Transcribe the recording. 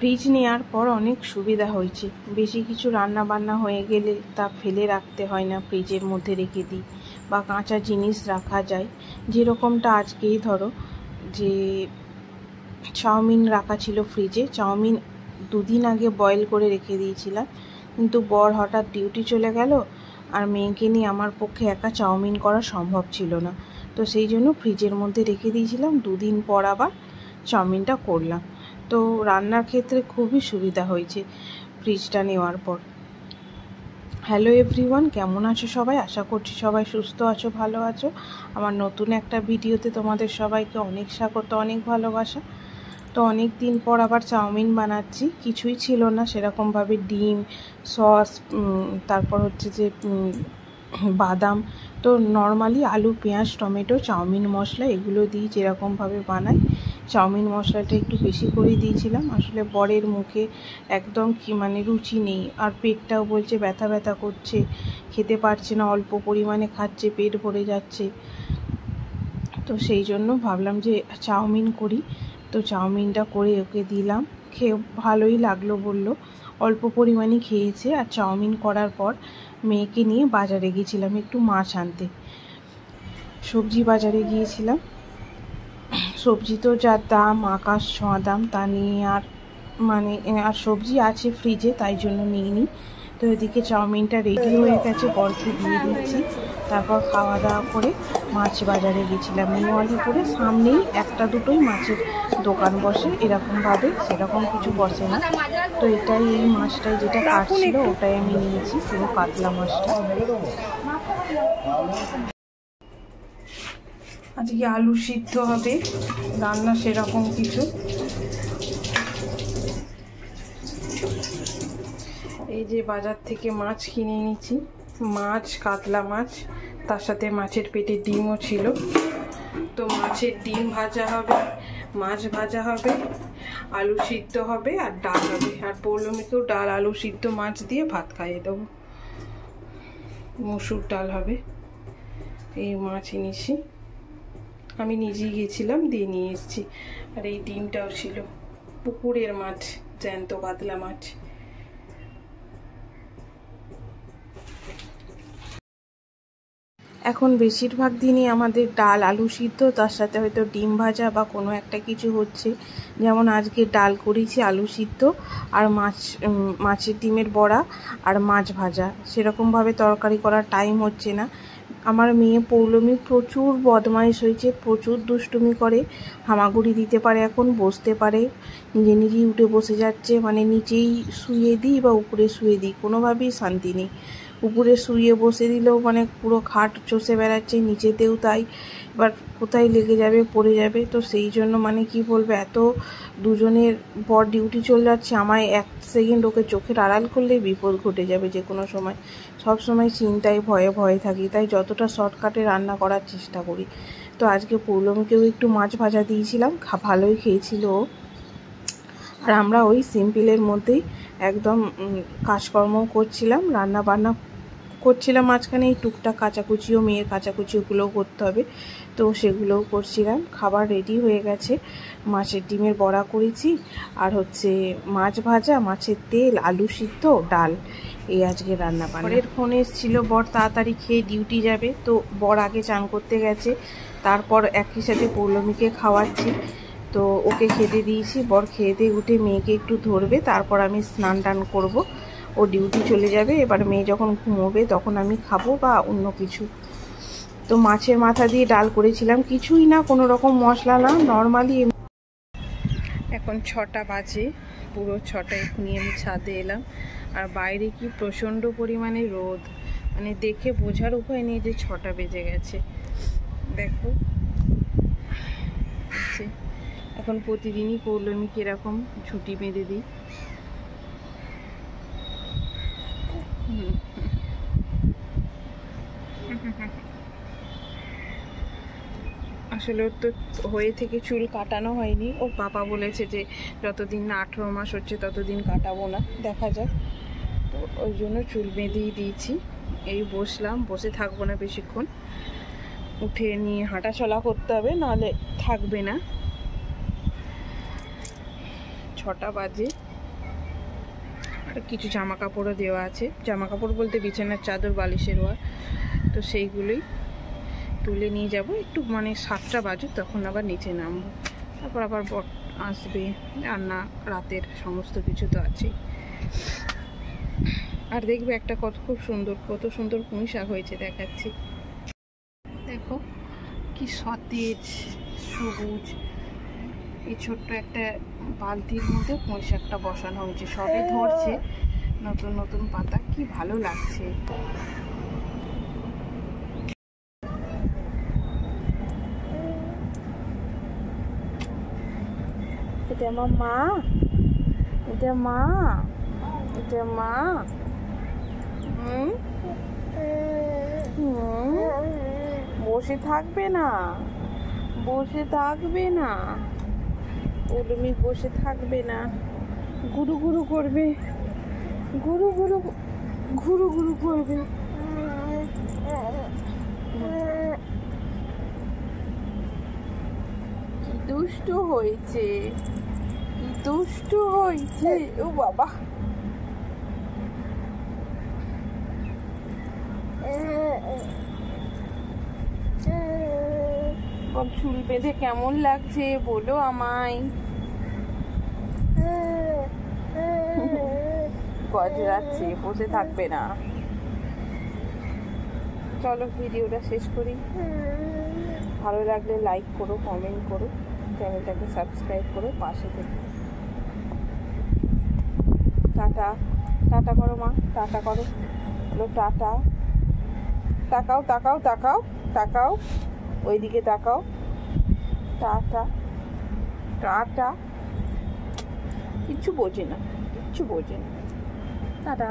Fridge নেওয়ার পর অনেক সুবিধা হয়েছে। বেশি কিছু রান্না বান্না হয়ে গেলে তা ফেলে রাখতে হয় না, ফ্রিজের মধ্যে রেখে দিই বা কাঁচা জিনিস রাখা যায়। যেরকমটা আজকেই ধরো যে চাউমিন রাখা ছিল ফ্রিজে, চাউমিন 2 দিন আগে বয়েল করে রেখে দিয়েছিলাম, কিন্তু বর হঠাৎ ডিউটি চলে গেল আর মেয়েকে নিয়ে আমার পক্ষে একা চাউমিন করা সম্ভব ছিল না। তো সেই জন্য ফ্রিজের মধ্যে রেখে দিয়েছিলাম, 2 দিন পর আবার চাউমিনটা করলাম। তো রান্নার ক্ষেত্রে খুবই সুবিধা হয়েছে ফ্রিজটা নেওয়ার পর। হ্যালো এভরিওয়ান, কেমন আছো সবাই? আশা করছি সবাই সুস্থ আছো, ভালো আছো। আমার নতুন একটা ভিডিওতে তোমাদের সবাইকে অনেক স্বাগত, অনেক ভালোবাসা। তো অনেক দিন পর আবার চাউমিন বানাচ্ছি। কিছুই ছিল না সেরকমভাবে, ডিম, সস, তারপর হচ্ছে যে বাদাম। তো নর্মালি আলু, পেঁয়াজ, টমেটো, চাউমিন মশলা এগুলো দিই যেরকমভাবে বানাই। চাউমিন মশলাটা একটু বেশি করে দিয়েছিলাম। আসলে বরের মুখে একদম রুচি নেই, আর পেটটাও বলছে ব্যথা ব্যথা করছে, খেতে পারছে না, অল্প পরিমাণে খাচ্ছে, পেট ভরে যাচ্ছে। তো সেই জন্য ভাবলাম যে চাউমিন করি। তো চাউমিনটা করে ওকে দিলাম, খেয়ে ভালোই লাগলো বললো, অল্প পরিমাণে খেয়েছে। আর চাউমিন করার পর মেয়েকে নিয়ে বাজারে গিয়েছিলাম একটু মাছ আনতে, সবজি বাজারে গিয়েছিলাম। সবজি তো যা দাম, আকাশ ছোঁয়া দাম, তা নিয়ে আর সবজি আছে ফ্রিজে, তাই জন্য নিইনি। তো এদিকে চাউমিনটা রেডি হয়ে গেছে, বরকে দিয়ে দিচ্ছি। তারপর খাওয়া দাওয়া করে মাছ বাজারে গেছিলাম। নিউ আলিপুরে সামনেই একটা দুটোই মাছের দোকান বসে, এরকমভাবে সেরকম কিছু বসে না। তো এটাই, এই মাছটাই যেটা কাটছিল ওটাই আমি নিয়েছি, পুরো কাতলা মাছটা। আজকে আলু সিদ্ধ হবে, রান্না সেরকম কিছু। এই যে বাজার থেকে মাছ কিনে এনেছি, মাছ, কাতলা মাছ, তার সাথে মাছের পেটে ডিমও ছিল। তো মাছের ডিম ভাজা হবে, মাছ ভাজা হবে, আলু সিদ্ধ হবে আর ডাল হবে। আর পৌলমীকেও ডাল, আলু সিদ্ধ, মাছ দিয়ে ভাত খাইয়ে দেবো। মসুর ডাল হবে। এই মাছ এনেছি, আমি নিজেই গেছিলাম, দিয়ে নিয়ে এসেছি। আর এই ডিমটাও ছিল, পুকুরের মাছ, জ্যান্ত কাতলা মাছ। এখন বেশিরভাগ দিনই আমাদের ডাল, আলু সিদ্ধ, তার সাথে হয়তো ডিম ভাজা বা কোনো একটা কিছু হচ্ছে। যেমন আজকে ডাল করেছি, আলু সিদ্ধ আর মাছের ডিমের বড়া আর মাছ ভাজা। সেরকমভাবে তরকারি করার টাইম হচ্ছে না। আমার মেয়ে পৌলমী প্রচুর বদমাইশ হয়েছে, প্রচুর দুষ্টুমি করে, হামাগুড়ি দিতে পারে, এখন বসতে পারে, নিজে নিজেই উঠে বসে যাচ্ছে। নিচেই শুয়ে দিই বা উপরে শুয়ে দিই, কোনোভাবেই শান্তি নেই। উপরে শুয়ে বসে দিলেও পুরো খাট চষে বেড়াচ্ছে, নিচেতেও তাই। এবার কোথায় লেগে যাবে, পড়ে যাবে। তো সেই জন্য কি বলবো, এত দুজনের, বর ডিউটি চলে যাচ্ছে, আমায় 1 সেকেন্ড ওকে চোখের আড়াল করলেই বিপদ ঘটে যাবে যে কোনো সময়। সব সময় চিন্তায় ভয়ে ভয়ে থাকি, তাই যতটা শর্টকাটে রান্না করার চেষ্টা করি। তো আজকে পৌলমীকেও একটু মাছ ভাজা দিয়েছিলাম, ভালোই খেয়েছিল ও। আর আমরা ওই সিম্পলের মধ্যেই একদম কাজকর্মও করছিলাম, রান্না বান্না করছিলাম। মাঝখানে এই টুকটাক কাচাকুচিও, মেয়ের কাচাকুচিগুলোও করতে হবে, তো সেগুলোও করছিলাম। খাবার রেডি হয়ে গেছে, মাছের ডিমের বড়া করেছি, আর হচ্ছে মাছ ভাজা, মাছের তেল, আলু সিদ্ধ, ডাল। এই আজকে রান্না বান্না। বরের ফোন এসেছিল, বর তাড়াতাড়ি খেয়ে ডিউটি যাবে, তো বর আগে চান করতে গেছে, তারপর একই সাথে পৌলমীকে খাওয়াচ্ছি। তো ওকে খেতে দিয়েছি, বর খেয়ে দিয়ে উঠে মেয়েকে একটু ধরবে, তারপর আমি স্নান টান করবো, ও ডিউটি চলে যাবে। এবার মেয়ে যখন ঘুমোবে তখন আমি খাবো বা অন্য কিছু। তো মাছের মাথা দিয়ে ডাল করেছিলাম, কিছুই না, কোনো রকম মশলা না, নর্মালি। এখন 6টা বাজে, পুরো 6টায় এখনই আমি ছাদে এলাম। আর বাইরে কি প্রচণ্ড পরিমাণে রোদ, দেখে বোঝার উপায় নেই যে 6টা বেজে গেছে। দেখো, এখন প্রতিদিনই পৌলমীকে এরকম ছুটি বেঁধে দিই। আসলে ওর তো হয়ে থেকে চুল কাটানো হয়নি, ওর বাবা বলেছে যে যতদিন না 18 মাস হচ্ছে ততদিন কাটাবো না, দেখা যাক। তো ওই জন্য চুল বেঁধেই দিয়েছি। এই বসলাম, বসে থাকবো না বেশিক্ষণ, উঠে নিয়ে হাঁটা চলা করতে হবে, নাহলে থাকবে না। 6টা বাজে, আর কিছু জামা কাপড়ও দেওয়া আছে, জামা কাপড় বলতে বিছানার চাদর, বালিশের ওয়ার, তো সেইগুলোই তুলে নিয়ে যাব। একটু মানে 7টা বাজুক, তখন আবার নিচে নামবো, তারপর আবার বট আসবে, রান্না রাতের সমস্ত কিছু তো আছেই। আর দেখবে একটা খুব সুন্দর, কত সুন্দর পুঁই শাক হয়েছে, দেখাচ্ছি দেখো কি সতেজ সবুজ। এই ছোট্ট একটা বালতির মধ্যে পুঁই শাকটা বসানো হয়েছে, সবে ধরছে নতুন নতুন পাতা, কি ভালো লাগছে। এটা আমার মা, এটা মা, এটা মা। বসে থাকবে না, বসে থাকবে না, উলুমি বসে থাকবে না, গুরু গুরু করবে, গুরু গুরু ঘুরু ঘুরু করবে। কি দুষ্টু হয়েছে, কি দুষ্টু হয়েছে, ও বাবা। চুল বেঁধে কেমন লাগছে বলো আমায়। গজরাচ্ছে, বসে থাকবে না। চলো ভিডিওটা শেষ করি। ভালো লাগলে লাইক করো, কমেন্ট করো, চ্যানেলটাকে সাবস্ক্রাইব করো, পাশে থেকে। টাটা, টাটা করো মা, টাটা করো, বলো টাটা। তাকাও তাকাও তাকাও তাকাও, ওইদিকে তাকাও, টাটা টাটা। কিচ্ছু বোঝে না, কিচ্ছু বোঝে না, টাটা।